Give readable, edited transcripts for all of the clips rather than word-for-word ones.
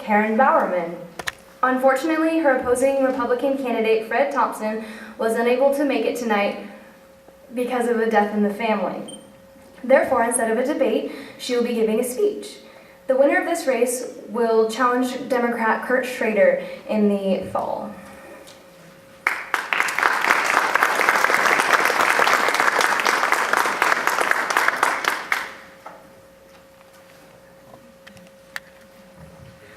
Karen Bowerman. Unfortunately, her opposing Republican candidate, Fred Thompson, was unable to make it tonight because of a death in the family. Therefore, instead of a debate, she will be giving a speech. The winner of this race will challenge Democrat Kurt Schrader in the fall.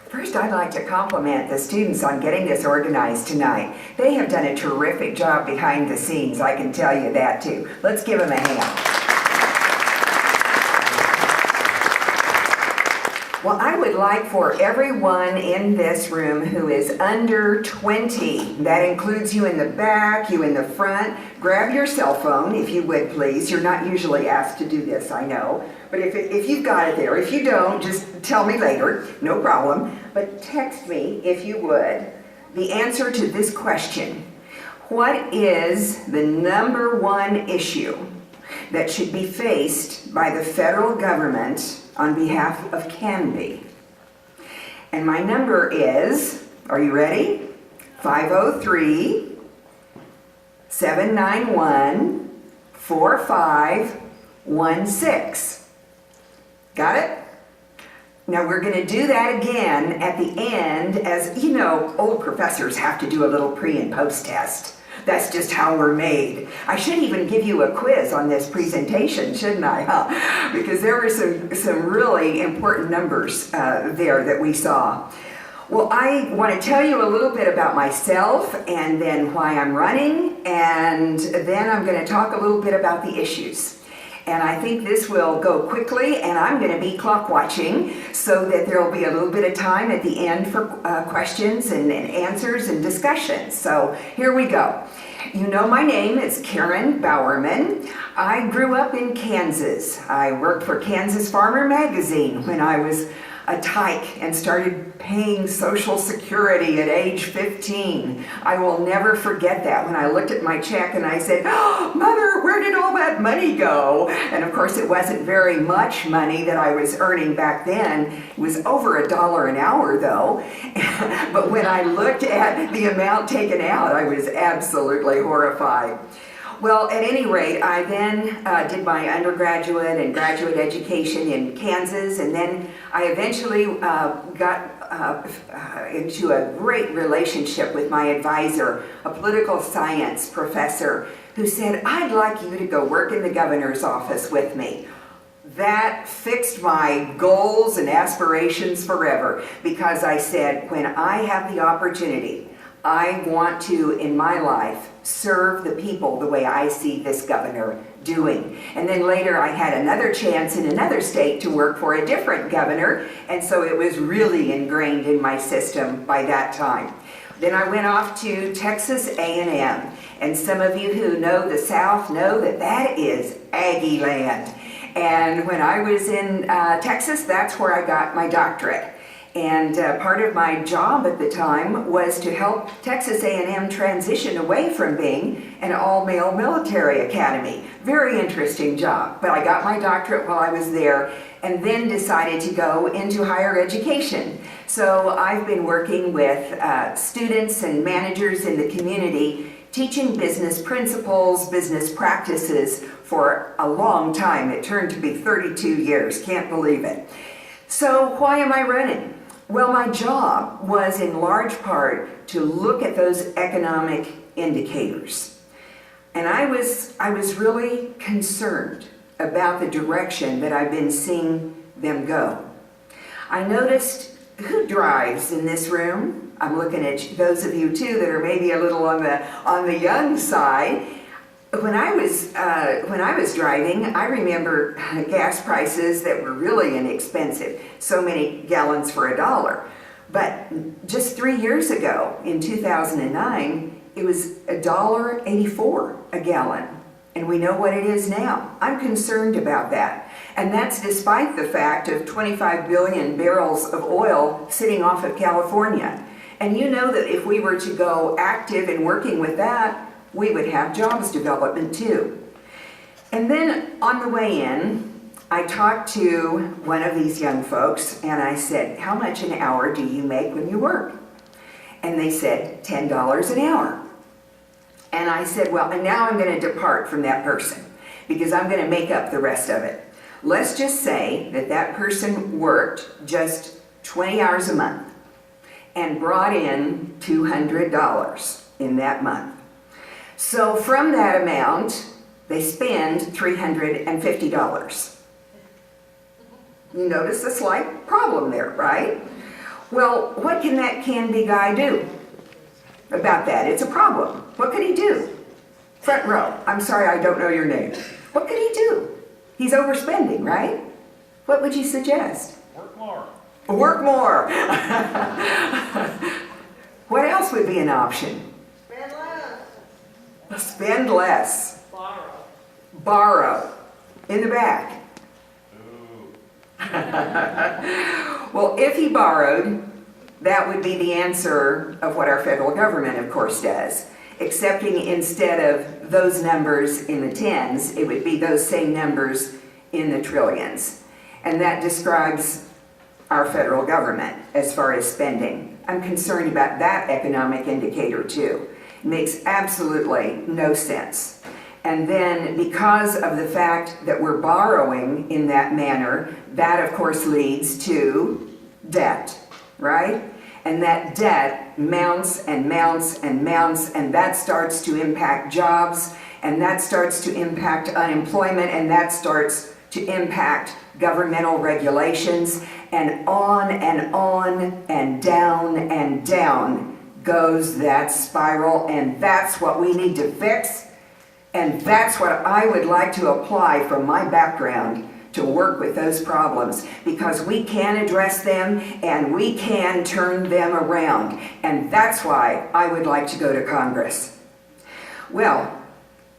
First, I'd like to compliment the students on getting this organized tonight. They have done a terrific job behind the scenes, I can tell you that too. Let's give them a hand. Well, I would like for everyone in this room who is under 20, that includes you in the back, you in the front, grab your cell phone if you would please. You're not usually asked to do this, I know. But if you've got it there, if you don't, just tell me later, no problem. But text me, if you would, the answer to this question. What is the number one issue that should be faced by the federal government on behalf of Canby? And my number is, are you ready? 503-791-4516. Got it? Now we're going to do that again at the end. As you know, old professors have to do a little pre and post test. That's just how we're made. I should even give you a quiz on this presentation, shouldn't I? Huh? Because there were some really important numbers there that we saw. Well, I want to tell you a little bit about myself and then why I'm running, and then I'm going to talk a little bit about the issues. And I think this will go quickly, and I'm going to be clock watching so that there will be a little bit of time at the end for questions and answers and discussions. So here we go. You know my name is Karen Bowerman. I grew up in Kansas. I worked for Kansas Farmer magazine when I was a tyke and started paying Social Security at age 15. I will never forget that when I looked at my check and I said, "Oh, Mother, where did all that money go?" And of course it wasn't very much money that I was earning back then. It was over $1 an hour though. But when I looked at the amount taken out, I was absolutely horrified. Well, at any rate, I then did my undergraduate and graduate education in Kansas, and then I eventually got into a great relationship with my advisor, a political science professor, who said, "I'd like you to go work in the governor's office with me." That fixed my goals and aspirations forever, because I said, when I have the opportunity, I want to, in my life, serve the people the way I see this governor doing. And then later I had another chance in another state to work for a different governor, and so it was really ingrained in my system by that time. Then I went off to Texas A&M, and some of you who know the South know that that is Aggie land. And when I was in Texas, that's where I got my doctorate. And part of my job at the time was to help Texas A&M transition away from being an all-male military academy. Very interesting job. But I got my doctorate while I was there and then decided to go into higher education. So I've been working with students and managers in the community, teaching business principles, business practices for a long time. It turned to be 32 years, can't believe it. So why am I running? Well, my job was in large part to look at those economic indicators. And I was really concerned about the direction that I've been seeing them go. I noticed who drives in this room. I'm looking at those of you too that are maybe a little on the young side. When I was driving, I remember gas prices that were really inexpensive, so many gallons for $1. But just 3 years ago, in 2009, it was $1.84 a gallon. And we know what it is now. I'm concerned about that. And that's despite the fact of 25 billion barrels of oil sitting off of California. And you know that if we were to go active in working with that, we would have jobs development too. And then on the way in, I talked to one of these young folks and I said, how much an hour do you make when you work? And they said, $10 an hour. And I said, well, and now I'm going to depart from that person because I'm going to make up the rest of it. Let's just say that that person worked just 20 hours a month and brought in $200 in that month. So from that amount, they spend $350. You notice a slight problem there, right? Well, what can that Canby guy do about that? It's a problem. What could he do? Front row. I'm sorry, I don't know your name. What could he do? He's overspending, right? What would you suggest? Work more. Work more. What else would be an option? Spend less. Spend less. Borrow. Borrow. In the back. Well, if he borrowed, that would be the answer of what our federal government, of course, does. Excepting instead of those numbers in the tens, it would be those same numbers in the trillions. And that describes our federal government as far as spending. I'm concerned about that economic indicator too. It makes absolutely no sense. And then because of the fact that we're borrowing in that manner, that of course leads to debt, right? And that debt mounts and mounts and mounts, and that starts to impact jobs, and that starts to impact unemployment, and that starts to impact governmental regulations, and on and down goes that spiral, and that's what we need to fix. And that's what I would like to apply from my background to work with those problems, because we can address them and we can turn them around. And that's why I would like to go to Congress. Well,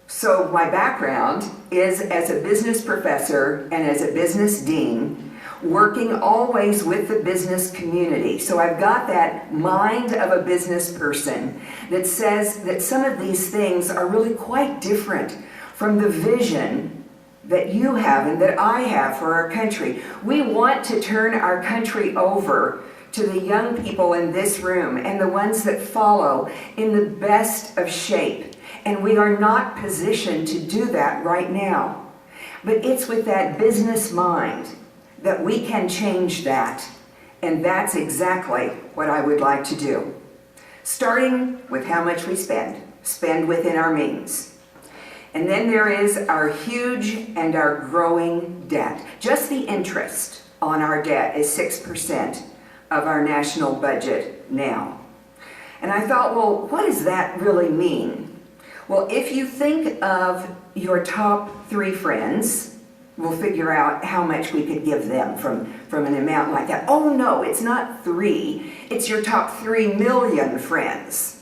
so my background is as a business professor and as a business dean, working always with the business community. So I've got that mind of a business person that says that some of these things are really quite different from the vision that you have and that I have for our country. We want to turn our country over to the young people in this room and the ones that follow in the best of shape. And we are not positioned to do that right now. But it's with that business mind that we can change that. And that's exactly what I would like to do. Starting with how much we spend within our means. And then there is our huge and our growing debt. Just the interest on our debt is 6% of our national budget now. And I thought, well, what does that really mean? Well, if you think of your top 3 friends, we'll figure out how much we could give them from an amount like that. Oh no, it's not 3, it's your top 3 million friends.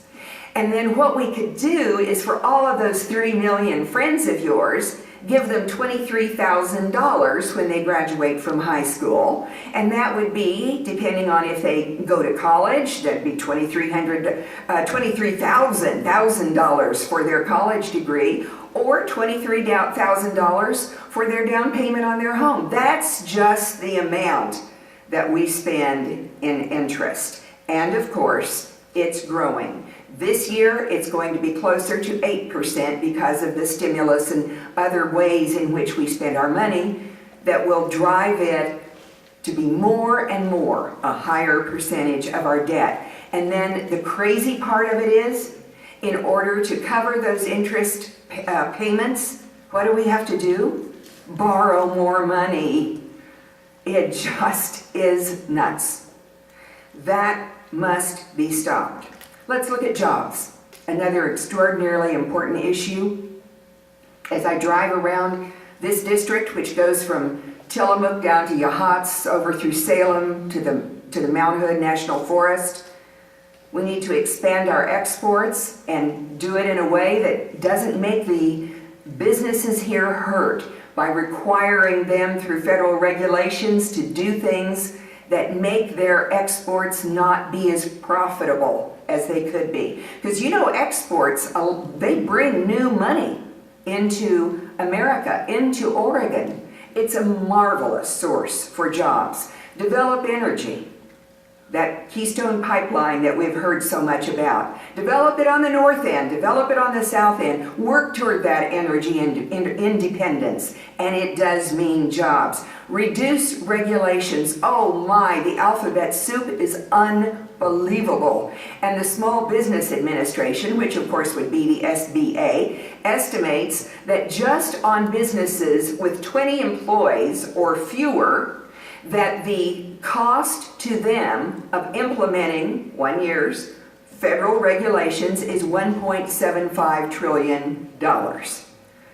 And then what we could do is for all of those 3 million friends of yours, give them $23,000 when they graduate from high school. And that would be, depending on if they go to college, that'd be $23,000 for their college degree, or $23,000 for their down payment on their home. That's just the amount that we spend in interest. And of course, it's growing. This year, it's going to be closer to 8% because of the stimulus and other ways in which we spend our money that will drive it to be more and more a higher percentage of our debt. And then the crazy part of it is, in order to cover those interest payments, what do we have to do? Borrow more money. It just is nuts. That must be stopped. Let's look at jobs, another extraordinarily important issue. As I drive around this district, which goes from Tillamook down to Yahats, over through Salem to the Mount Hood National Forest, we need to expand our exports and do it in a way that doesn't make the businesses here hurt by requiring them through federal regulations to do things that make their exports not be as profitable as they could be. Because you know, exports, they bring new money into America, into Oregon. It's a marvelous source for jobs. Develop energy, that Keystone Pipeline that we've heard so much about. Develop it on the north end, develop it on the south end. Work toward that energy independence, and it does mean jobs. Reduce regulations. Oh my, the alphabet soup is unbelievable. And the Small Business Administration, which of course would be the SBA, estimates that just on businesses with 20 employees or fewer, that the cost to them of implementing 1 year's federal regulations is $1.75 trillion.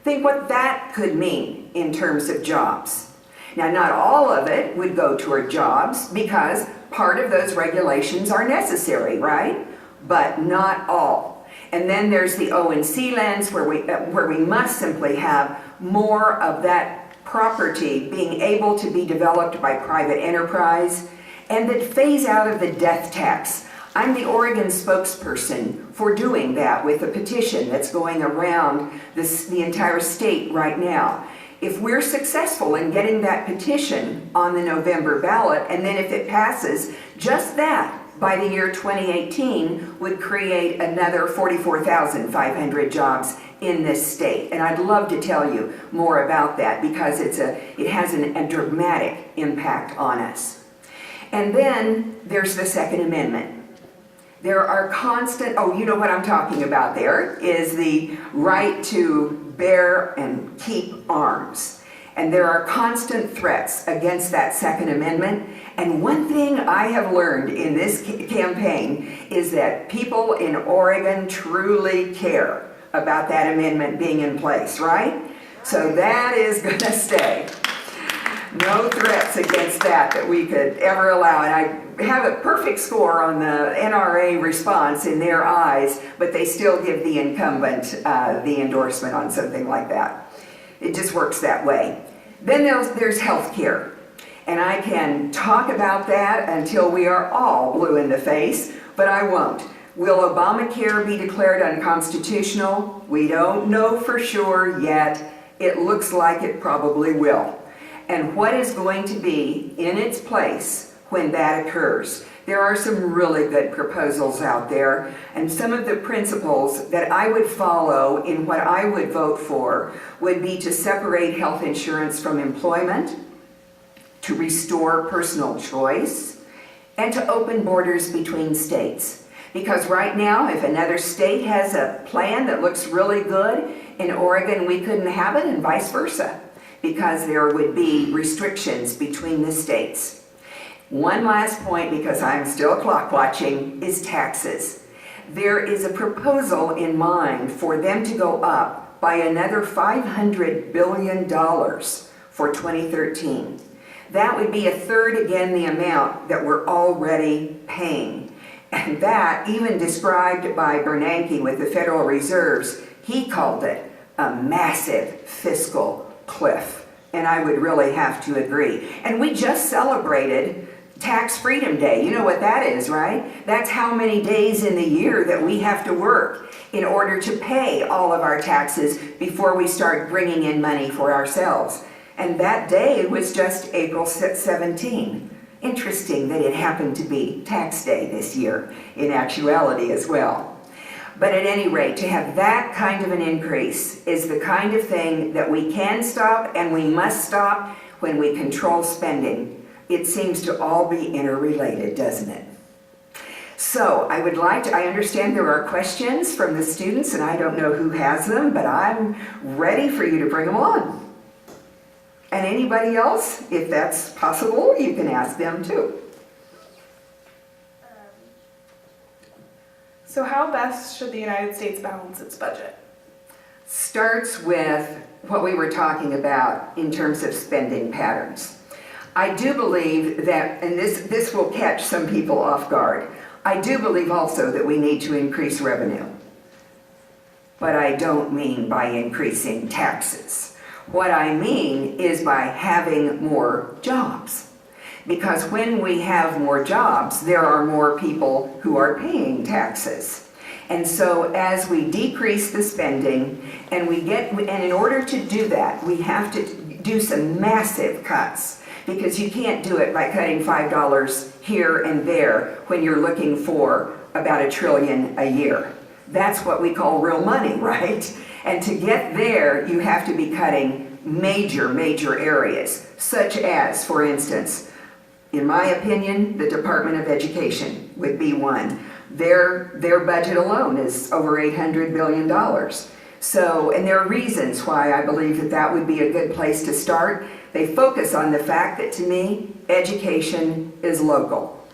Think what that could mean in terms of jobs. Now, not all of it would go toward jobs because part of those regulations are necessary, right? But not all. And then there's the O&C lands where we must simply have more of that property being able to be developed by private enterprise, and that phase out of the death tax. I'm the Oregon spokesperson for doing that with a petition that's going around the entire state right now. If we're successful in getting that petition on the November ballot, and then if it passes, just that by the year 2018 would create another 44,500 jobs in this state. And I'd love to tell you more about that because it has a dramatic impact on us. And then there's the Second Amendment. There are constant, oh, you know what I'm talking about there, is the right to bear and keep arms. And there are constant threats against that Second Amendment. And one thing I have learned in this campaign is that people in Oregon truly care about that amendment being in place, right? So that is going to stay. No threats against that we could ever allow. And I have a perfect score on the NRA response in their eyes, but they still give the incumbent the endorsement on something like that. It just works that way. Then there's health care. And I can talk about that until we are all blue in the face, but I won't. Will Obamacare be declared unconstitutional? We don't know for sure yet. It looks like it probably will. And what is going to be in its place when that occurs? There are some really good proposals out there, and some of the principles that I would follow in what I would vote for would be to separate health insurance from employment, to restore personal choice, and to open borders between states. Because right now, if another state has a plan that looks really good, in Oregon we couldn't have it, and vice versa, because there would be restrictions between the states. One last point, because I'm still clock watching, is taxes. There is a proposal in mind for them to go up by another $500 billion for 2013. That would be a third again the amount that we're already paying. And that, even described by Bernanke with the Federal Reserves, he called it a massive fiscal cliff. And I would really have to agree. And we just celebrated Tax Freedom Day. You know what that is, right? That's how many days in the year that we have to work in order to pay all of our taxes before we start bringing in money for ourselves. And that day was just April 17. Interesting that it happened to be tax day this year in actuality as well. But at any rate, to have that kind of an increase is the kind of thing that we can stop and we must stop when we control spending. It seems to all be interrelated, doesn't it? So I understand there are questions from the students, and I don't know who has them, but I'm ready for you to bring them on. And anybody else, if that's possible, you can ask them too. So how best should the United States balance its budget? Starts with what we were talking about in terms of spending patterns. I do believe that, and this will catch some people off guard, I do believe also that we need to increase revenue. But I don't mean by increasing taxes. What I mean is by having more jobs. Because when we have more jobs, there are more people who are paying taxes. And so as we decrease the spending, and in order to do that, we have to do some massive cuts, because you can't do it by cutting $5 here and there when you're looking for about $1 trillion a year. That's what we call real money, right? And to get there, you have to be cutting major areas, such as, for instance, in my opinion, the Department of Education would be one. Their budget alone is over $800 billion. So, and there are reasons why I believe that that would be a good place to start. They focus on the fact that, to me, education is local.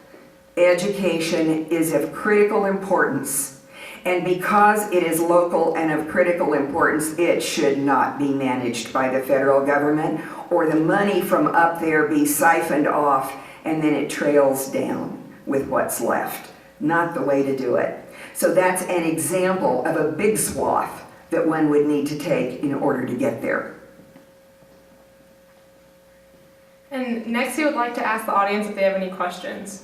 Education is of critical importance. And because it is local and of critical importance, it should not be managed by the federal government, or the money from up there be siphoned off and then it trails down with what's left. Not the way to do it. So that's an example of a big swath that one would need to take in order to get there. And next, we would like to ask the audience if they have any questions.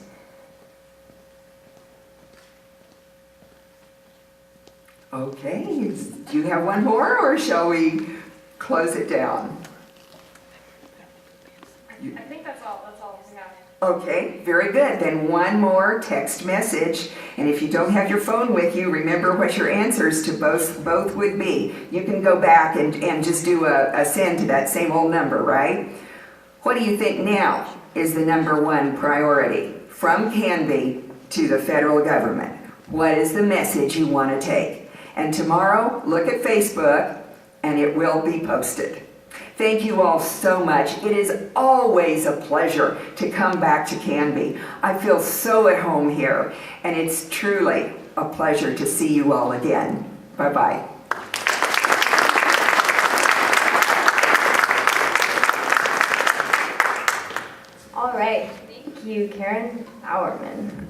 Okay, do you have one more, or shall we close it down? I think that's all we have. Okay, very good. Then one more text message. And if you don't have your phone with you, remember what your answers to both would be. You can go back and just do a send to that same old number, right? What do you think now is the #1 priority from Canby to the federal government? What is the message you want to take? And tomorrow, look at Facebook and it will be posted. Thank you all so much. It is always a pleasure to come back to Canby. I feel so at home here, and it's truly a pleasure to see you all again. Bye-bye. All right, thank you, Karen Bowerman.